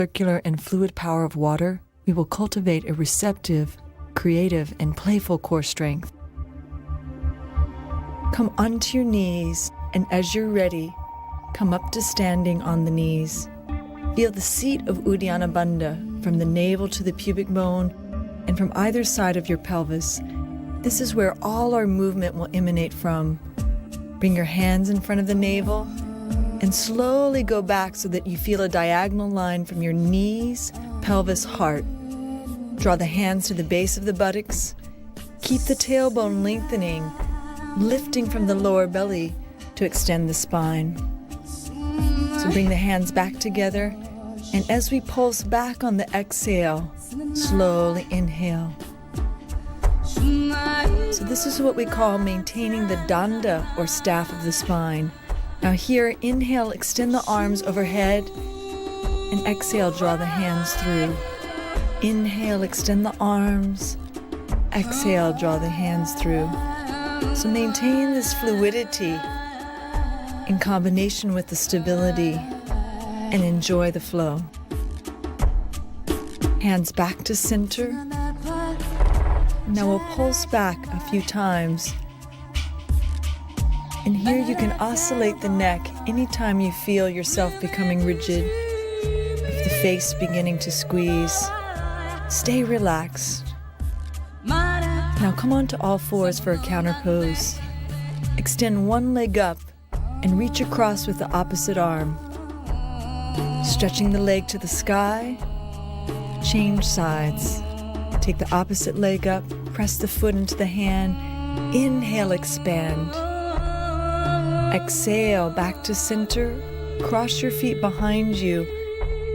circular and fluid power of water, we will cultivate a receptive, creative, and playful core strength. Come onto your knees, and as you're ready, come up to standing on the knees. Feel the seat of Uddiyana Bandha from the navel to the pubic bone and from either side of your pelvis. This is where all our movement will emanate from. Bring your hands in front of the navel and slowly go back so that you feel a diagonal line from your knees, pelvis, heart. Draw the hands to the base of the buttocks. Keep the tailbone lengthening, lifting from the lower belly to extend the spine. So bring the hands back together, and as we pulse back on the exhale, slowly inhale. So this is what we call maintaining the danda, or staff of the spine. Now here, inhale, extend the arms overhead, and exhale, draw the hands through. Inhale, extend the arms. Exhale, draw the hands through. So maintain this fluidity in combination with the stability, and enjoy the flow. Hands back to center. Now we'll pulse back a few times. And here you can oscillate the neck anytime you feel yourself becoming rigid, if the face beginning to squeeze. Stay relaxed. Now come on to all fours for a counter pose. Extend one leg up and reach across with the opposite arm. Stretching the leg to the sky, change sides. Take the opposite leg up, press the foot into the hand. Inhale, expand. Exhale, back to center. Cross your feet behind you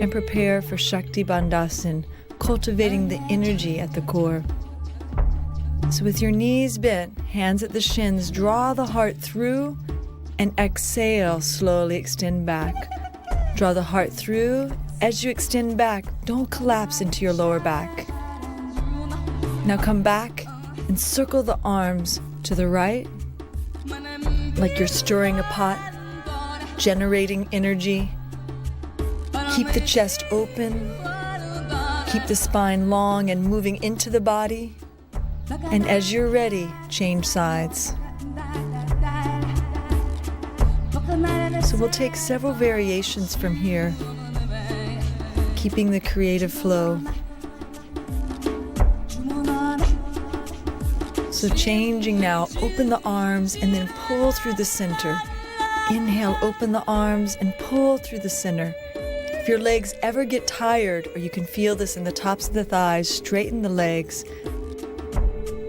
and prepare for Shakti Bandhasan, cultivating the energy at the core. So with your knees bent, hands at the shins, draw the heart through, and exhale, slowly extend back. Draw the heart through. As you extend back, don't collapse into your lower back. Now come back and circle the arms to the right, like you're stirring a pot, generating energy. Keep the chest open. Keep the spine long and moving into the body. And as you're ready, change sides. So we'll take several variations from here, keeping the creative flow. So changing now, open the arms and then pull through the center. Inhale, open the arms and pull through the center. If your legs ever get tired, or you can feel this in the tops of the thighs, straighten the legs.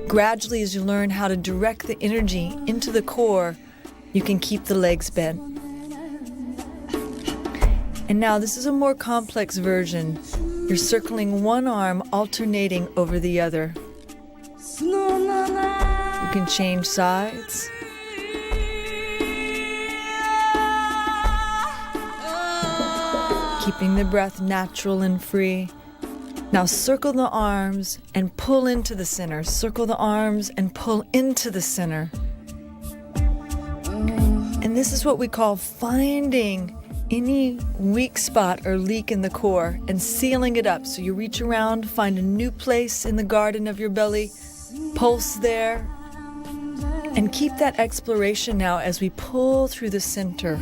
Gradually, as you learn how to direct the energy into the core, you can keep the legs bent. And now this is a more complex version. You're circling one arm, alternating over the other. You can change sides. Keeping the breath natural and free. Now circle the arms and pull into the center. Circle the arms and pull into the center. And this is what we call finding any weak spot or leak in the core and sealing it up. So you reach around, find a new place in the garden of your belly, pulse there, and keep that exploration now as we pull through the center.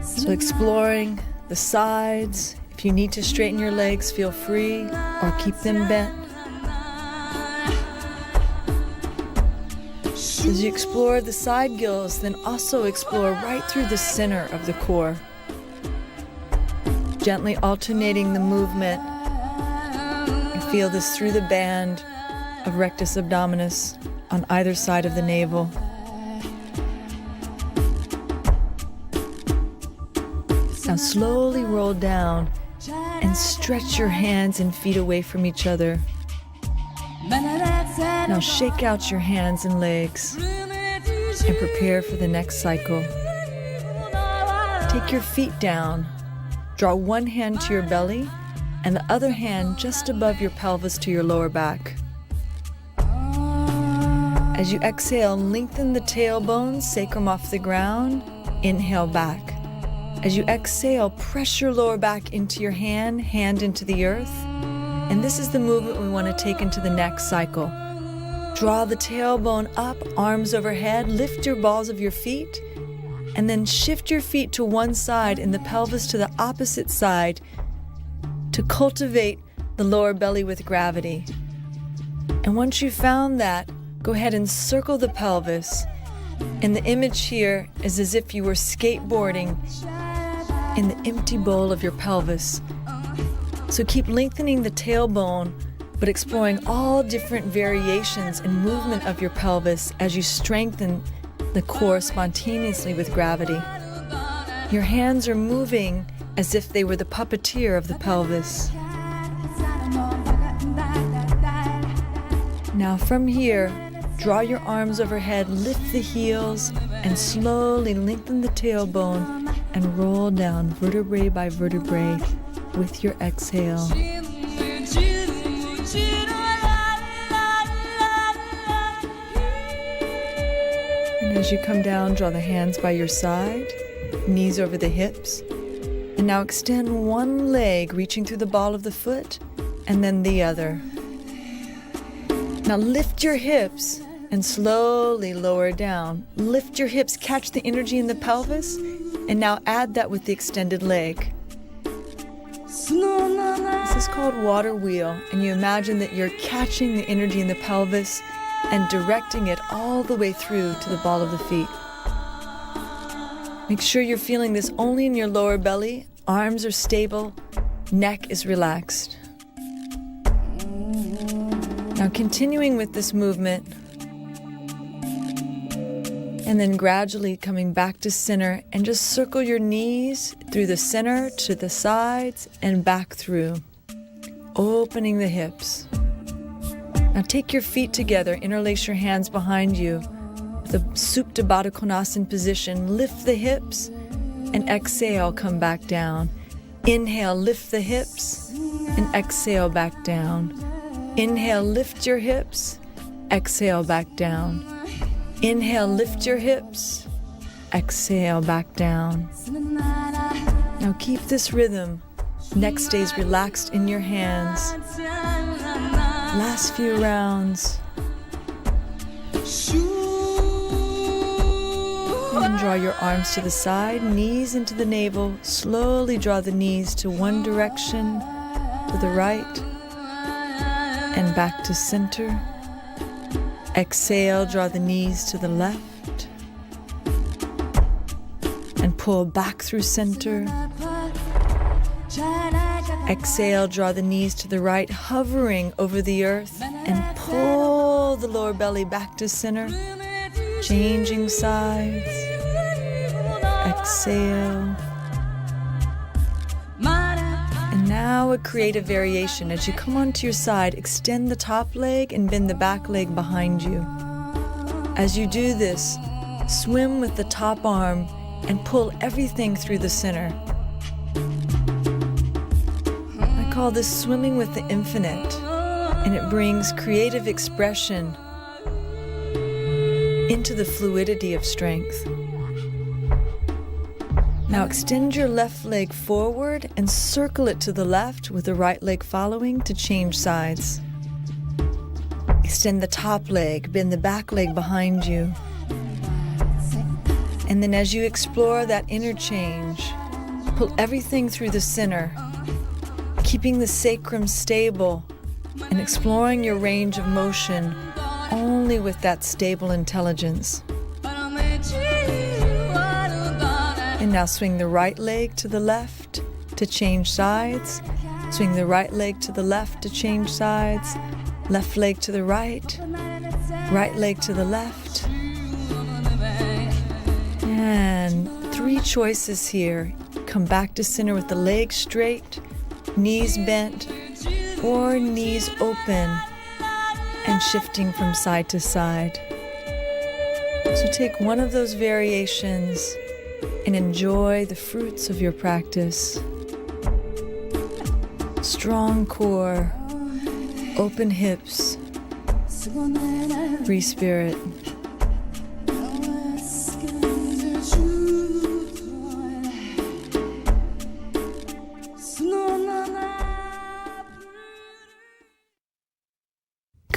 So exploring the sides. If you need to straighten your legs, feel free, or keep them bent. As you explore the side gills, then also explore right through the center of the core. Gently alternating the movement. You feel this through the band of rectus abdominis on either side of the navel. Now slowly roll down and stretch your hands and feet away from each other. Now shake out your hands and legs and prepare for the next cycle. Take your feet down. Draw one hand to your belly and the other hand just above your pelvis to your lower back. As you exhale, lengthen the tailbone, sacrum off the ground, inhale back. As you exhale, press your lower back into your hand into the earth. And this is the movement we want to take into the next cycle. Draw the tailbone up, arms overhead, lift your balls of your feet, and then shift your feet to one side and the pelvis to the opposite side to cultivate the lower belly with gravity. And once you've found that, go ahead and circle the pelvis. And the image here is as if you were skateboarding in the empty bowl of your pelvis. So keep lengthening the tailbone, but exploring all different variations and movement of your pelvis as you strengthen the core spontaneously with gravity. Your hands are moving as if they were the puppeteer of the pelvis. Now from here, draw your arms overhead, lift the heels, and slowly lengthen the tailbone and roll down vertebrae by vertebrae with your exhale. And as you come down, draw the hands by your side, knees over the hips. And now extend one leg, reaching through the ball of the foot, and then the other. Now lift your hips and slowly lower down. Lift your hips, catch the energy in the pelvis, and now add that with the extended leg. This is called water wheel, and you imagine that you're catching the energy in the pelvis and directing it all the way through to the ball of the feet. Make sure you're feeling this only in your lower belly. Arms are stable, neck is relaxed. Now continuing with this movement, and then gradually coming back to center, and just circle your knees through the center to the sides and back through, opening the hips. Now take your feet together, interlace your hands behind you with a Supta Baddha Konasana position. Lift the hips and exhale, come back down. Inhale, lift the hips and exhale back down. Inhale, lift your hips, exhale back down. Inhale, lift your hips, exhale back down. Now keep this rhythm. Neck stays relaxed in your hands. Last few rounds. And draw your arms to the side, knees into the navel. Slowly draw the knees to one direction, to the right, and back to center. Exhale, draw the knees to the left, and pull back through center. Exhale, draw the knees to the right, hovering over the earth, and pull the lower belly back to center, changing sides. Exhale. And now a creative variation. As you come onto your side, extend the top leg and bend the back leg behind you. As you do this, swim with the top arm and pull everything through the center. I call this swimming with the infinite, and it brings creative expression into the fluidity of strength. Now extend your left leg forward and circle it to the left with the right leg following to change sides. Extend the top leg, bend the back leg behind you. And then as you explore that interchange, pull everything through the center, keeping the sacrum stable and exploring your range of motion only with that stable intelligence. And now swing the right leg to the left to change sides. Swing the right leg to the left to change sides. Left leg to the right. Right leg to the left. And 3 choices here. Come back to center with the legs straight, knees bent, or knees open, and shifting from side to side. So take one of those variations and enjoy the fruits of your practice. Strong core, open hips, free spirit.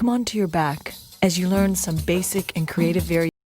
Come onto your back as you learn some basic and creative variations